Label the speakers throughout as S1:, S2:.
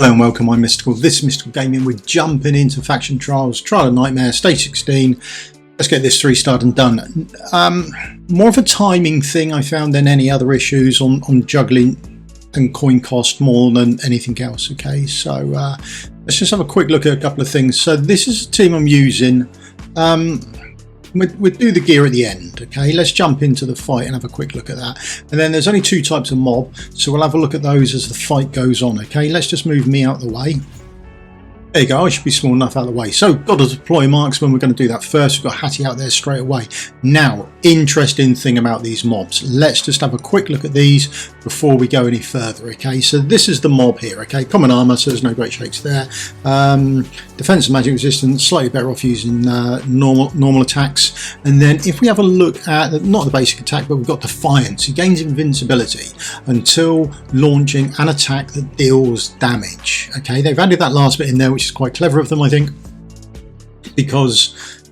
S1: Hello and welcome, I'm Misstical. This is Misstical Gaming. We're jumping into Faction Trials, Trial of Nightmare, Stage 16. Let's get this 3-starred and done. More of a timing thing I found than any other issues on juggling and coin cost more than anything else. Okay, so let's just have a quick look at a couple of things. So this is a team I'm using. We'll do the gear at the end. Okay, let's jump into the fight and have a quick look at that. And then there's only 2 types of mob, so we'll have a look at those as the fight goes on. Okay, let's just move me out the way. There you go, I should be small enough out of the way. So, got to deploy marksman, we're going to do that first. We've got Hattie out there straight away. Now, interesting thing about these mobs. Let's just have a quick look at these before we go any further, okay? So this is the mob here, okay? Common armour, so there's no great shakes there. Defense and magic resistance, slightly better off using normal attacks. And then if we have a look at, not the basic attack, but we've got Defiance. He gains invincibility until launching an attack that deals damage, okay? They've added that last bit in there, which is quite clever of them, I think, because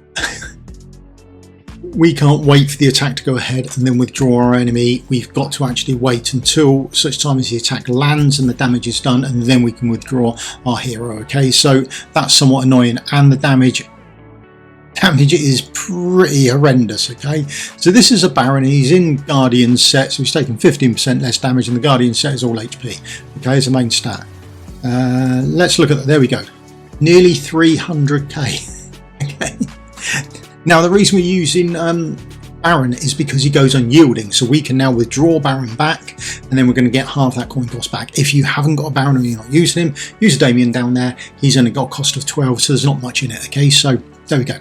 S1: we can't wait for the attack to go ahead and then withdraw our enemy. We've got to actually wait until such time as the attack lands and the damage is done, and then we can withdraw our hero. Okay, so that's somewhat annoying, and the damage is pretty horrendous. Okay, so this is a Baron. He's in Guardian set, so he's taking 15% less damage, and the Guardian set is all HP. Okay, as a main stat. Let's look at that. There we go. Nearly 300k. Okay. Now the reason we're using Baron is because he goes unyielding, so we can now withdraw Baron back, and then we're going to get half that coin cost back. If you haven't got a Baron and you're not using him, use a Damien down there. He's only got a cost of 12, so there's not much in it. Okay, so there we go.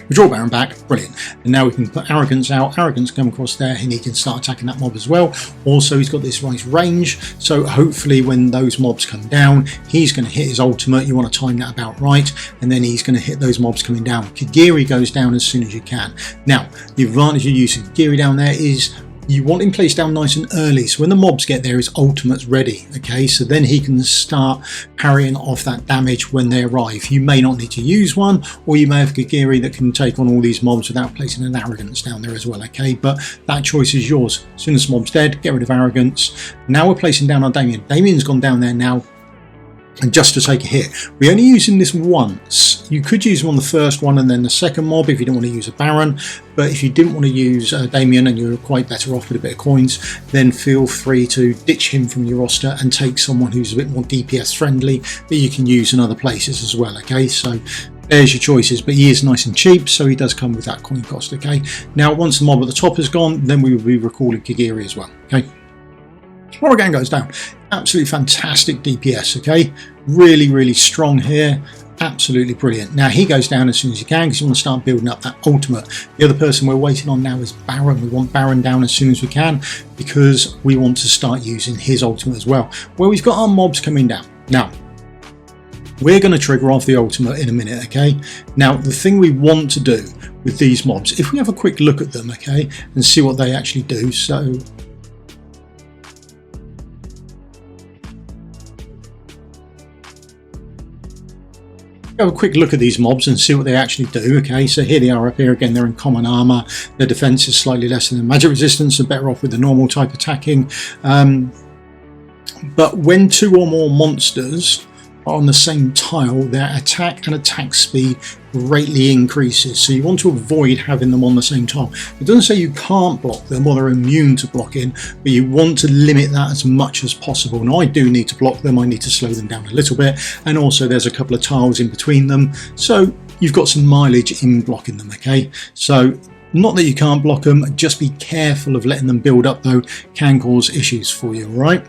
S1: Withdraw Baron back, brilliant. And now we can put Arrogance out. Arrogance come across there, and he can start attacking that mob as well. Also, he's got this nice range, so hopefully when those mobs come down, he's going to hit his ultimate. You want to time that about right, and then he's going to hit those mobs coming down. Kagiri goes down as soon as you can. Now, the advantage of using Kagiri down there is you want him placed down nice and early, so when the mobs get there, his ultimate's ready. Okay, so then he can start parrying off that damage when they arrive. You may not need to use one, or you may have Kagiri that can take on all these mobs without placing an Arrogance down there as well. Okay, but that choice is yours. As soon as the mob's dead, get rid of Arrogance. Now we're placing down our Damien. Damien's gone down there now, and just to take a hit. We're only using this once. You could use him on the first one and then the second mob if you don't want to use a Baron, but if you didn't want to use Damien and you're quite better off with a bit of coins, then feel free to ditch him from your roster and take someone who's a bit more DPS friendly that you can use in other places as well. Okay, so there's your choices, but he is nice and cheap, so he does come with that coin cost. Okay, now once the mob at the top is gone, then we will be recalling Kagiri as well. Okay, Morrigan goes down. Absolutely fantastic DPS. Okay, really strong here, absolutely brilliant. Now he goes down as soon as you can because you want to start building up that ultimate. The other person we're waiting on now is Baron. We want Baron down as soon as we can because we want to start using his ultimate as well. Well, we've got our mobs coming down now. We're going to trigger off the ultimate in a minute. Okay, now the thing we want to do with these mobs, if we have a quick look at them, okay, and see what they actually do. So have a quick look at these mobs and see what they actually do. Okay, so here they are up here again. They're in common armor. Their defense is slightly less than the magic resistance, so better off with the normal type attacking. But when 2 or more monsters are on the same tile, their attack and attack speed greatly increases, so you want to avoid having them on the same tile. It doesn't say you can't block them or they're immune to blocking, but you want to limit that as much as possible. Now I do need to block them, I need to slow them down a little bit, and also there's a couple of tiles in between them, so you've got some mileage in blocking them. Okay, so not that you can't block them, just be careful of letting them build up though, can cause issues for you. All right,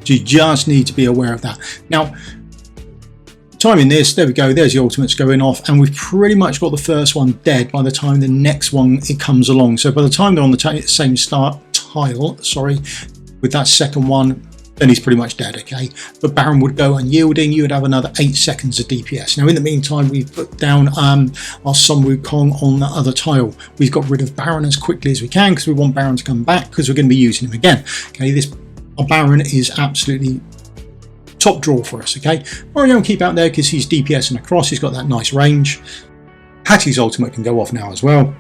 S1: so you just need to be aware of that. Now timing this, there we go, there's the ultimates going off, and we've pretty much got the first one dead by the time the next one it comes along. So by the time they're on the same start tile, with that second one, then he's pretty much dead. Okay, but Baron would go unyielding, you would have another 8 seconds of DPS. Now in the meantime, we've put down our Sun Wukong on the other tile. We've got rid of Baron as quickly as we can because we want Baron to come back because we're going to be using him again. Okay, our Baron is absolutely top draw for us. Okay, Mario will keep out there because he's DPS and across, he's got that nice range. Hattie's ultimate can go off now as well.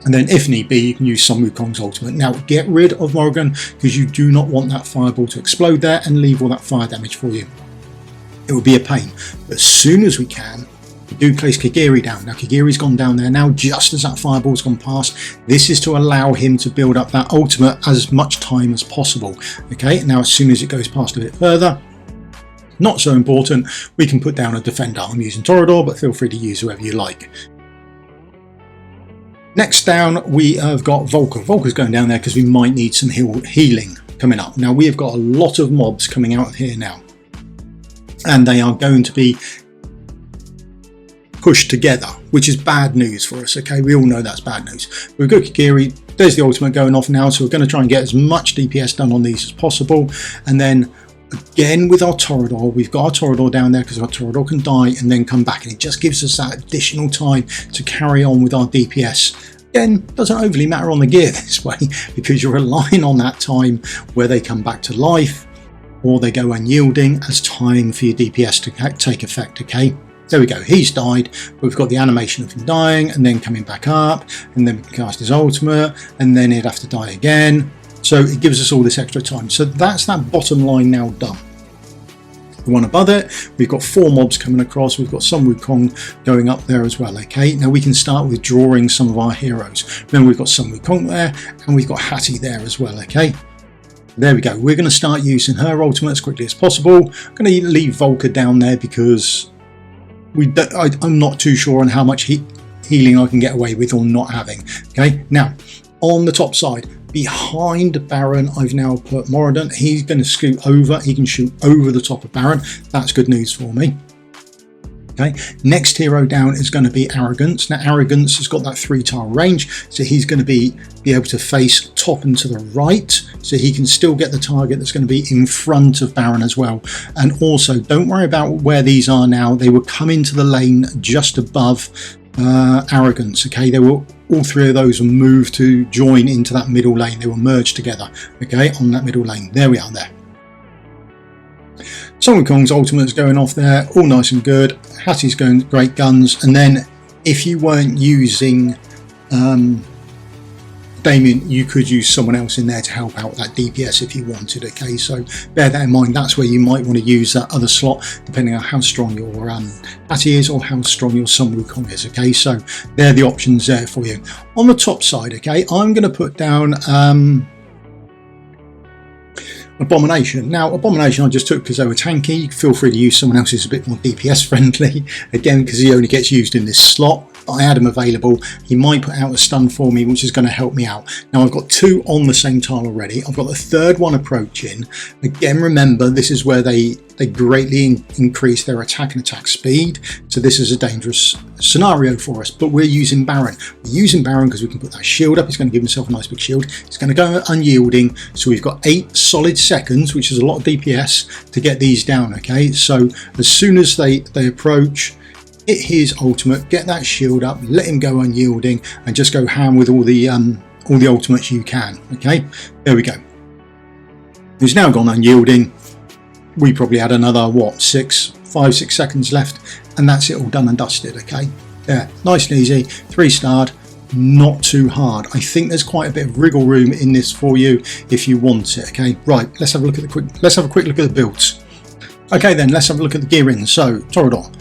S1: And then if need be, you can use Sun Wukong's ultimate. Now get rid of Morrigan, because you do not want that fireball to explode there and leave all that fire damage for you. It would be a pain. But as soon as we can, we do place Kagiri down. Now Kagiri's gone down there now just as that fireball's gone past. This is to allow him to build up that ultimate as much time as possible. Okay, now as soon as it goes past a bit further, not so important, we can put down a defender. I'm using Torador, but feel free to use whoever you like. Next down, we have got Volker. Volker's going down there because we might need some healing coming up. Now, we have got a lot of mobs coming out of here now, and they are going to be pushed together, which is bad news for us. Okay, we all know that's bad news. We've got Kagiri. There's the ultimate going off now, so we're going to try and get as much DPS done on these as possible. And then again with our Torador, we've got our Torador down there because our Torador can die and then come back, and it just gives us that additional time to carry on with our DPS. Again, doesn't overly matter on the gear this way, because you're relying on that time where they come back to life or they go unyielding as time for your DPS to take effect. Okay, there we go, he's died. We've got the animation of him dying and then coming back up, and then we can cast his ultimate, and then he'd have to die again. So it gives us all this extra time. So that's that bottom line now done. The one above it, we've got 4 mobs coming across. We've got Sun Wukong going up there as well. Okay, now we can start withdrawing some of our heroes. Remember, we've got Sun Wukong there, and we've got Hattie there as well. Okay, there we go. We're going to start using her ultimate as quickly as possible. I'm going to leave Volker down there because I'm not too sure on how much healing I can get away with or not having. Okay, now on the top side, behind Baron, I've now put Moradin. He's going to scoot over. He can shoot over the top of Baron. That's good news for me. Okay, next hero down is going to be Arrogance. Now Arrogance has got that 3-tile range, so he's going to be able to face top and to the right, so he can still get the target that's going to be in front of Baron as well. And also, don't worry about where these are now. They will come into the lane just above Arrogance. Okay, they will, all 3 of those will move to join into that middle lane. They will merge together, okay, on that middle lane. There we are there. Sun Wukong's ultimate is going off there, all nice and good. Hattie's going great guns. And then if you weren't using Damien, you could use someone else in there to help out with that DPS if you wanted. Okay, so bear that in mind. That's where you might want to use that other slot, depending on how strong your Hattie is or how strong your Sun Wukong is. Okay, so they're the options there for you. On the top side, okay, I'm going to put down Abomination. Now Abomination I just took because they were tanky. Feel free to use someone else who's a bit more DPS friendly, again because he only gets used in this slot. I had him available. He might put out a stun for me, which is going to help me out. Now I've got 2 on the same tile already. I've got the 3rd one approaching. Again, remember, this is where they greatly increase their attack and attack speed, so this is a dangerous scenario for us. But we're using Baron. We're using Baron because we can put that shield up. He's going to give himself a nice big shield. He's going to go unyielding, so we've got 8 solid seconds, which is a lot of DPS to get these down. Okay, so as soon as they approach, hit his ultimate, get that shield up, let him go unyielding, and just go ham with all the ultimates you can. Okay, there we go. He's now gone unyielding. We probably had another 5-6 seconds left, and that's it all done and dusted. Okay, there, nice and easy, 3-starred, not too hard. I think there's quite a bit of wriggle room in this for you if you want it. Okay, right, let's have a look at let's have a quick look at the builds. Okay, then let's have a look at the gearing. So Torador.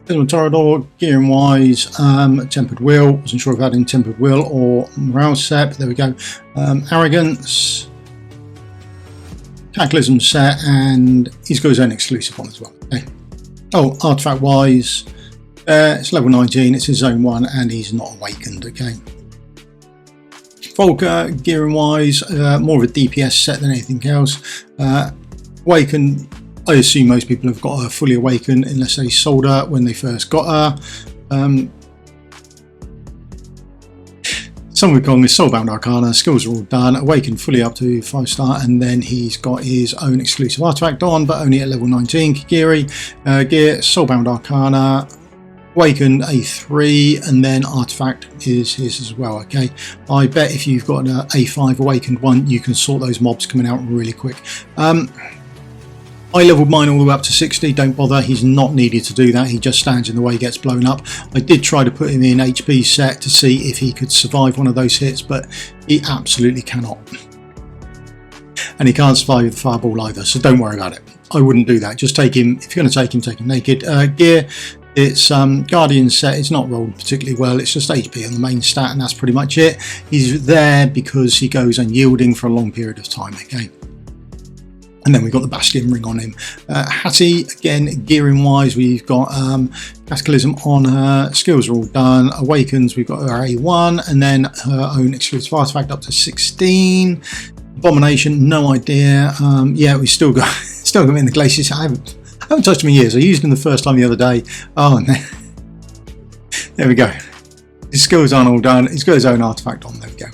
S1: Torador, gearing wise, Tempered Will. Wasn't sure if I had in Tempered Will or Morale set, but there we go. Arrogance, Cataclysm set, and he's got his own exclusive one as well. Okay. Oh, artifact wise, it's level 19, it's his zone 1, and he's not awakened. Okay. Volker, gearing wise, more of a DPS set than anything else. Awakened, I assume most people have got her fully awakened unless they sold her when they first got her. Sun Wukong is Soulbound Arcana, skills are all done, awakened fully up to 5-star, and then he's got his own exclusive artifact on, but only at level 19. Kagiri, gear, Soulbound Arcana, awakened A3, and then artifact is his as well. Okay, I bet if you've got an A5 awakened one, you can sort those mobs coming out really quick. I leveled mine all the way up to 60, don't bother, he's not needed to do that, he just stands in the way, gets blown up. I did try to put him in HP set to see if he could survive one of those hits, but he absolutely cannot. And he can't survive with the fireball either, so don't worry about it. I wouldn't do that, just take him, if you're going to take him naked. Gear, it's Guardian set, it's not rolled particularly well, it's just HP on the main stat and that's pretty much it. He's there because he goes unyielding for a long period of time, okay? And then we've got the Bastion ring on him. Hattie, again, gearing wise, we've got Cataclysm on her. Skills are all done. Awakens, we've got her A1, and then her own exclusive artifact up to 16. Abomination, no idea. Yeah, we still got him in the glaciers. I haven't touched him in years. I used him the first time the other day. Oh, no. There we go. His skills aren't all done. He's got his own artifact on. There we go.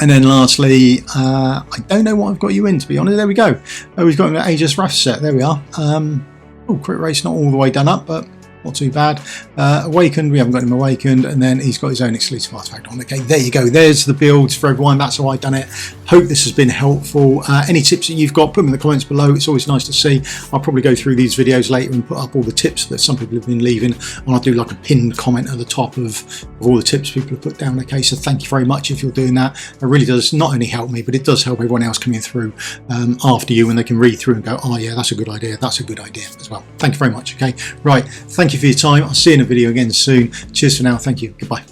S1: And then lastly, I don't know what I've got you in, to be honest. There we go. Oh, we've got an Aegis Wrath set. There we are. Oh, crit rate's not all the way done up, but not too bad. Awakened, we haven't got him awakened, and then he's got his own exclusive artifact on. Okay, there you go. There's the builds for everyone. That's how I've done it. Hope this has been helpful. Any tips that you've got, put them in the comments below. It's always nice to see. I'll probably go through these videos later and put up all the tips that some people have been leaving, and I'll do like a pinned comment at the top of all the tips people have put down. Okay, so thank you very much if you're doing that. It really does not only help me, but it does help everyone else coming through after you, and they can read through and go, oh yeah, that's a good idea. That's a good idea as well. Thank you very much. Okay, right. Thank you for your time. I'll see you in a video again soon. Cheers for now. Thank you. Goodbye.